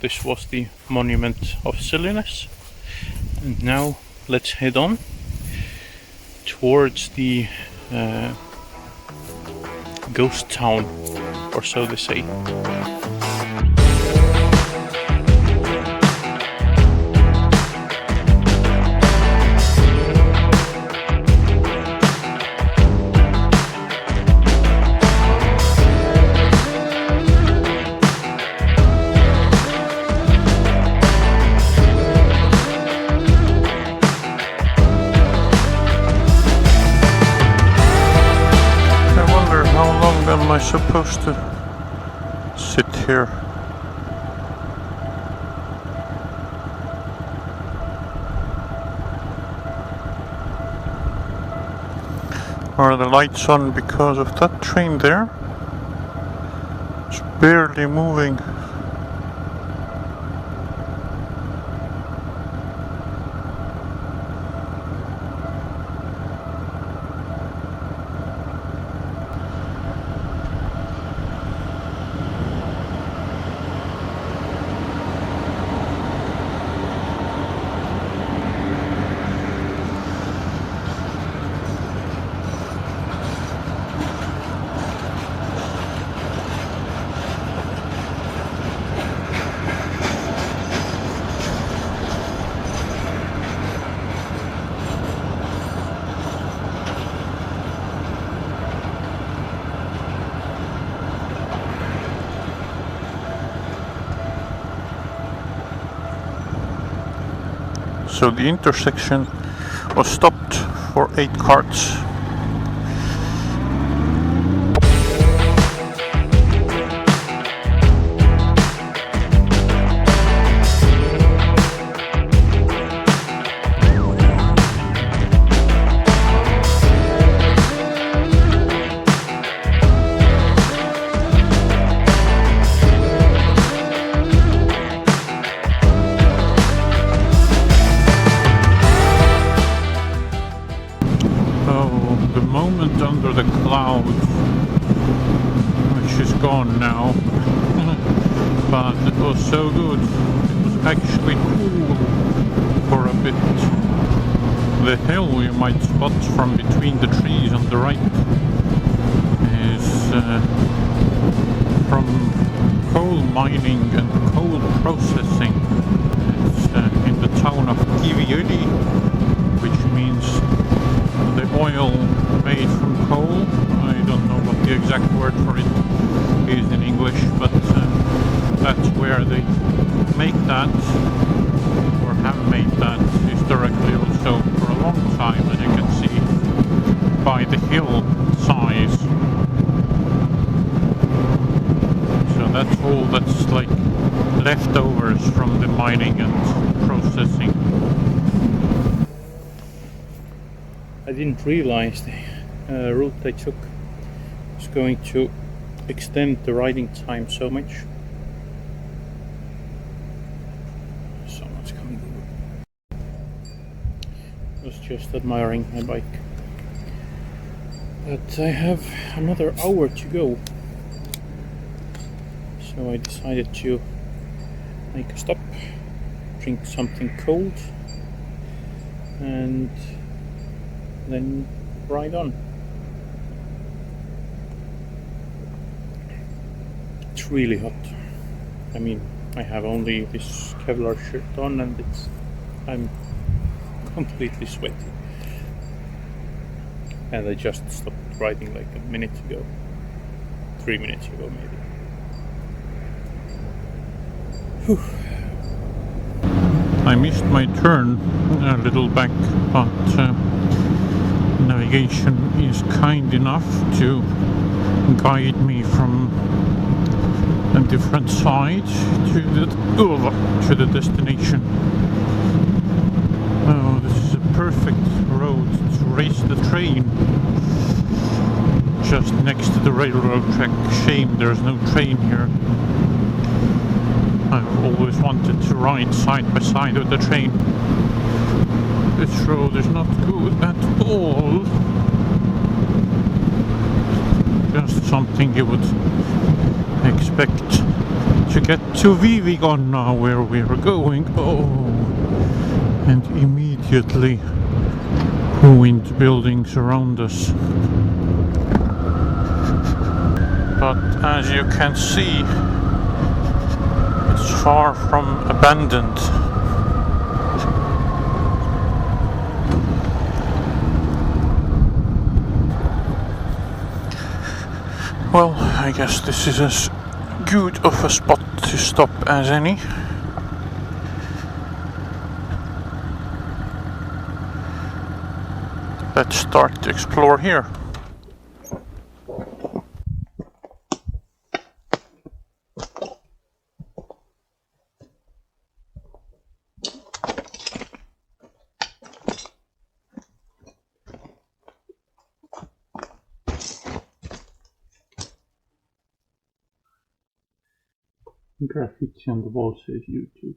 this was the Monument of Silliness. And now let's head on towards the ghost town, or so they say. Am I supposed to sit here? Are the lights on because of that train there? It's barely moving. So the intersection was stopped for 8 carts. Under the cloud, which is gone now, but it was so good. It was actually cool for a bit. The hill you might spot from between the trees on the right is from coal mining and coal processing. It's in the town of Theodors, which means the oil made from coal. I don't know what the exact word for it is in English, but that's where they make that, or have made that historically also for a long time, as you can see by the hill size. So that's all that's like leftovers from the mining and processing. I didn't realize the route I took was going to extend the riding time so much. Someone's coming over. I was just admiring my bike. But I have another hour to go. So I decided to make a stop, drink something cold, and then ride on. It's really hot. I mean, I have only this Kevlar shirt on and I'm completely sweaty. And I just stopped riding like a minute ago. 3 minutes ago maybe. Whew. I missed my turn a little back, but navigation is kind enough to guide me from a different side to the destination. Oh, this is a perfect road to race the train. Just next to the railroad track. Shame there's no train here. I've always wanted to ride side by side with the train. This road is not good at all. Just something you would expect to get to Viivikonna, where we're going. Oh, and immediately ruined buildings around us. But as you can see, it's far from abandoned. Well, I guess this is as good of a spot to stop as any. Let's start to explore here. Graffiti on the wall says YouTube.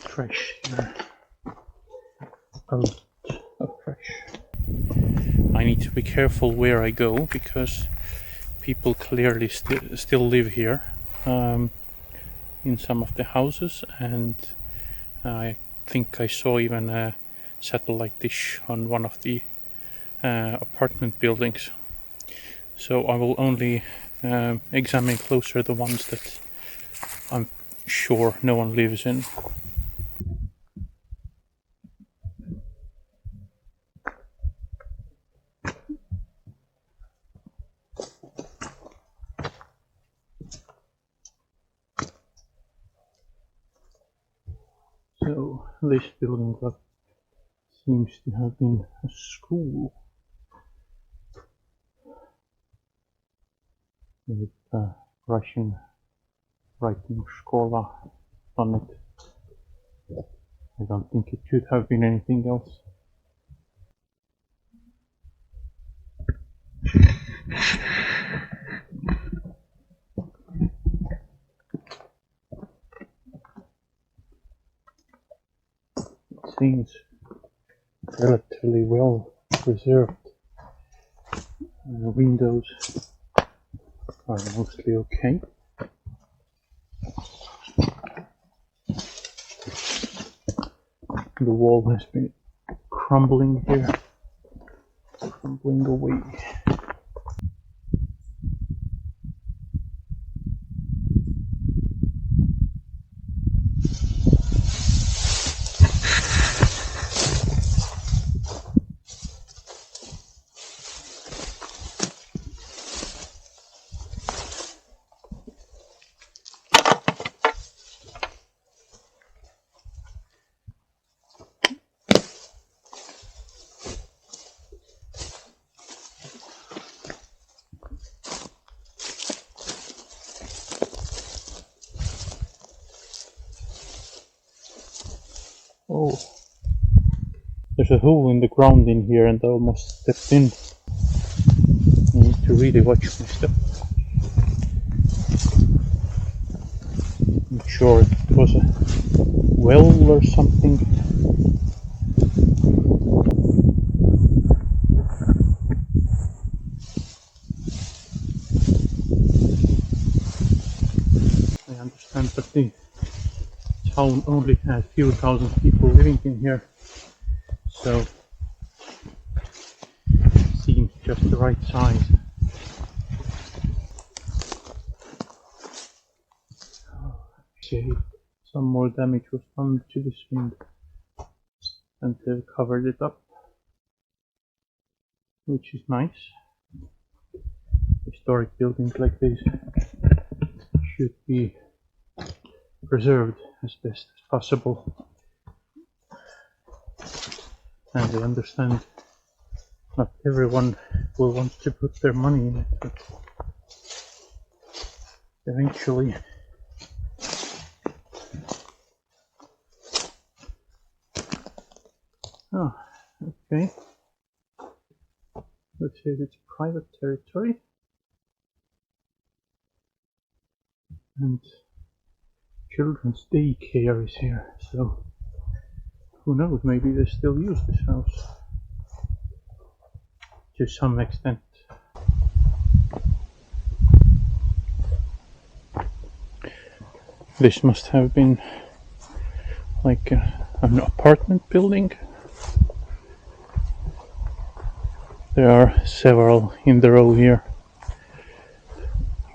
Fresh here. A lot of fresh. I need to be careful where I go because people clearly still live here in some of the houses, and I think I saw even a satellite dish on one of the apartment buildings. So I will only examine closer the ones that I'm sure no one lives in. So this building that seems to have been a school with Russian writing Школа on it. I don't think it should have been anything else. It seems relatively well preserved. Windows are mostly okay. The wall has been crumbling here, crumbling away. Oh, there's a hole in the ground in here and I almost stepped in. I need to really watch my step. I'm sure it was a well or something. I understand that the town only has a few thousand people living in here, so it seems just the right size. say some more damage was done to this wind, and they've covered it up, which is nice. Historic buildings like this should be preserved as best as possible, and I understand not everyone will want to put their money in it, but eventually oh, okay. Let's say it's private territory, and children's daycare is here, so who knows, maybe they still use this house to some extent. This must have been like an apartment building. There are several in the row here.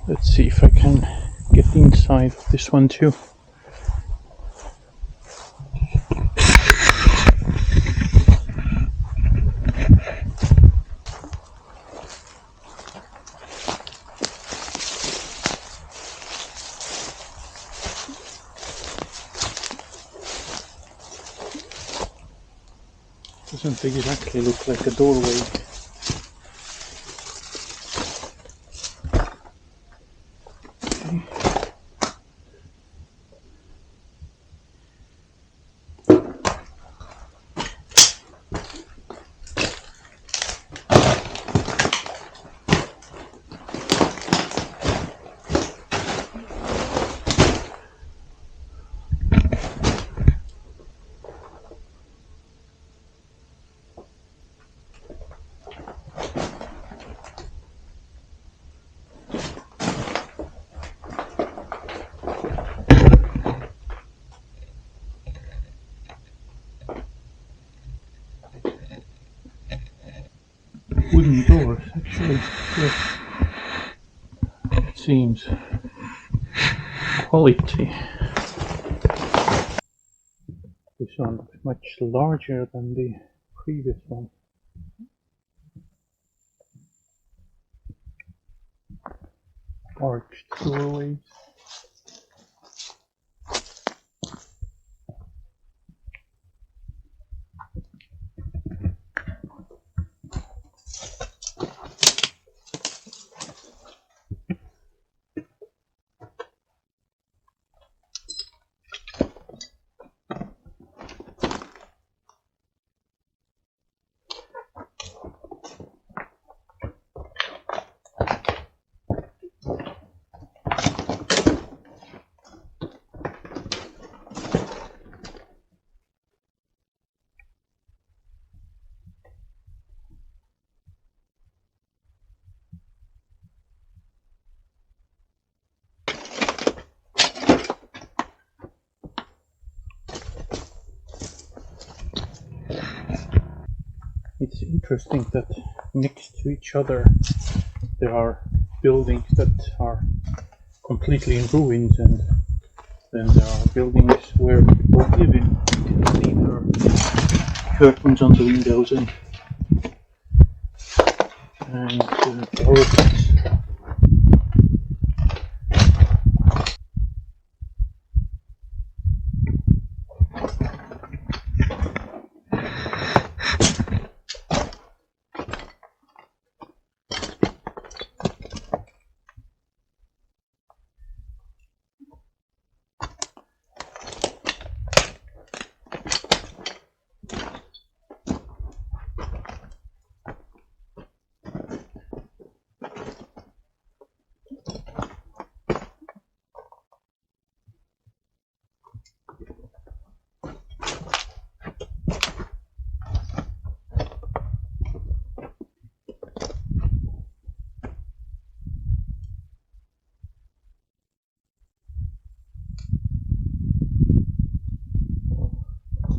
Let's see if I can get inside of this one too. Doesn't exactly look like a doorway. Wooden doors, actually. Yes. It seems quality. This one looks much larger than the previous one. Arched doorways. It's interesting that next to each other there are buildings that are completely in ruins, and then there are buildings where people live in. You can see there are curtains on the windows and doors.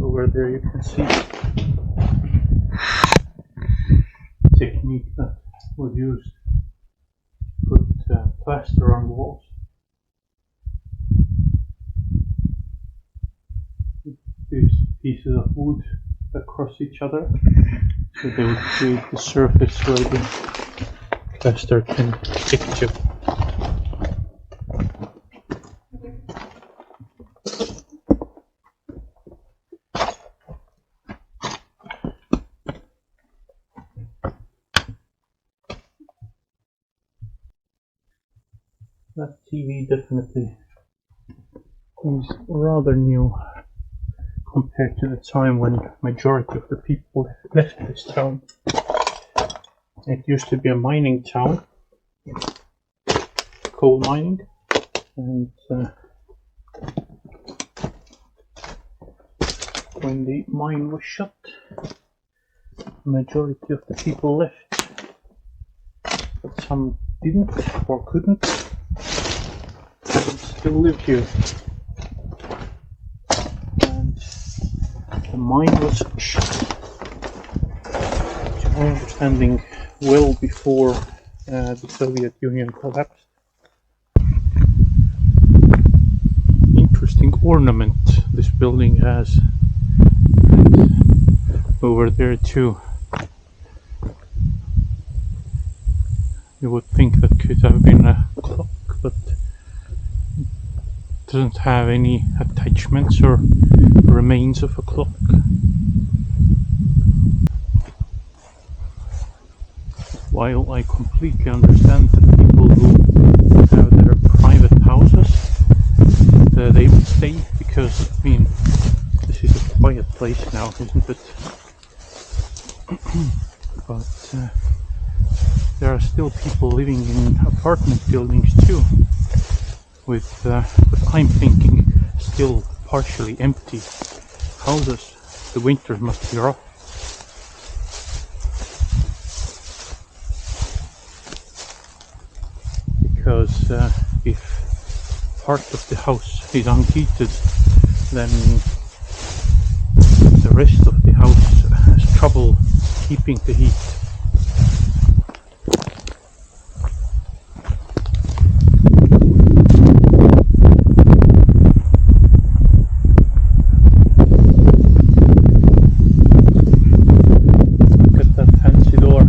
Over there you can see the technique that was used to put plaster on walls. pieces of wood across each other, so they would create the surface where the plaster can stick to. That TV definitely is rather new compared to the time when majority of the people left this town. It used to be a mining town, coal mining, and when the mine was shut, majority of the people left, but some didn't or couldn't, and still live here. And the mine was shut, to my understanding, well before the Soviet Union collapsed. Interesting ornament this building has. Over there too. You would think that could have been a clock, but it doesn't have any attachments or remains of a clock. While I completely understand that people who have their private houses, they would stay, because, I mean, this is a quiet place now, isn't it? But there are still people living in apartment buildings too, with what I'm thinking still partially empty houses. The winter must be rough. Because if part of the house is unheated, then the rest of the house has trouble keeping the heat. Look at that fancy door.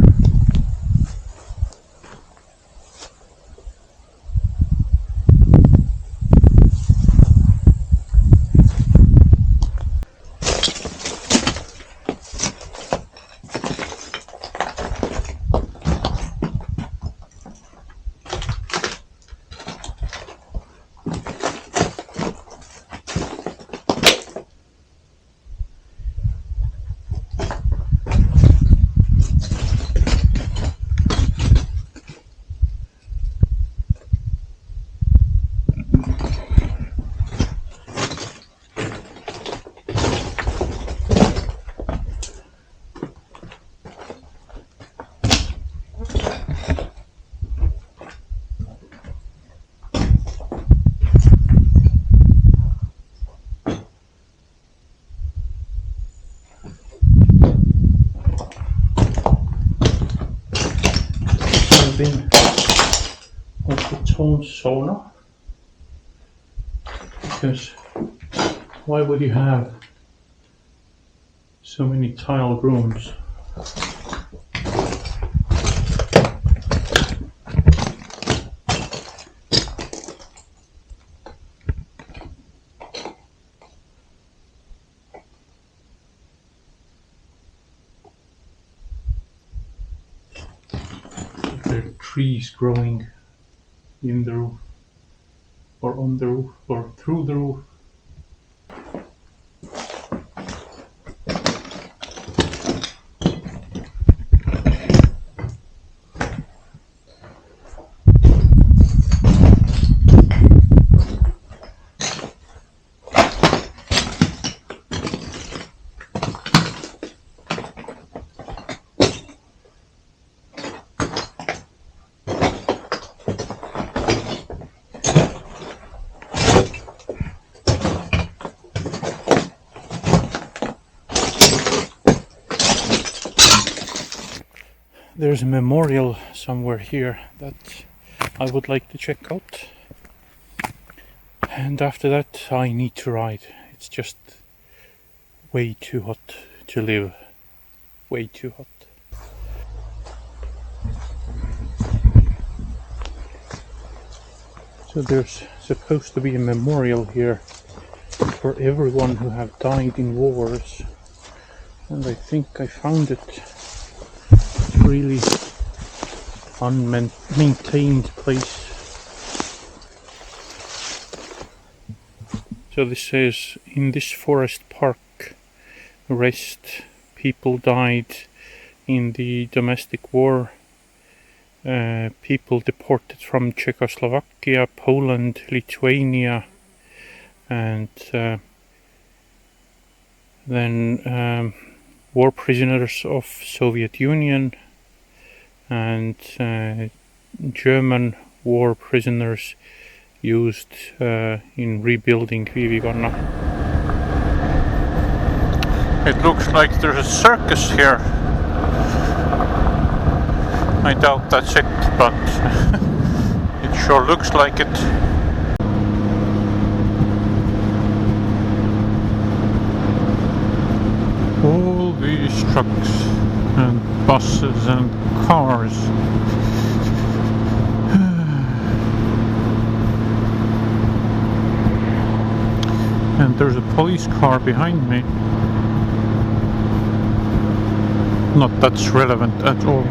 Been of its own sauna, because why would you have so many tiled rooms? There are trees growing in the roof, or on the roof, or through the roof. There's a memorial somewhere here that I would like to check out, and after that I need to ride. It's just way too hot to live. Way too hot. So there's supposed to be a memorial here for everyone who have died in wars. And I think I found it. It's really unmaintained place. So this says, in this forest park, rest people died in the domestic war. People deported from Czechoslovakia, Poland, Lithuania, and then war prisoners of Soviet Union and German war prisoners used in rebuilding Viivikonna. It looks like there's a circus here. I doubt that's it, but it sure looks like it. All these trucks and buses and cars. And there's a police car behind me. Not that's relevant at all.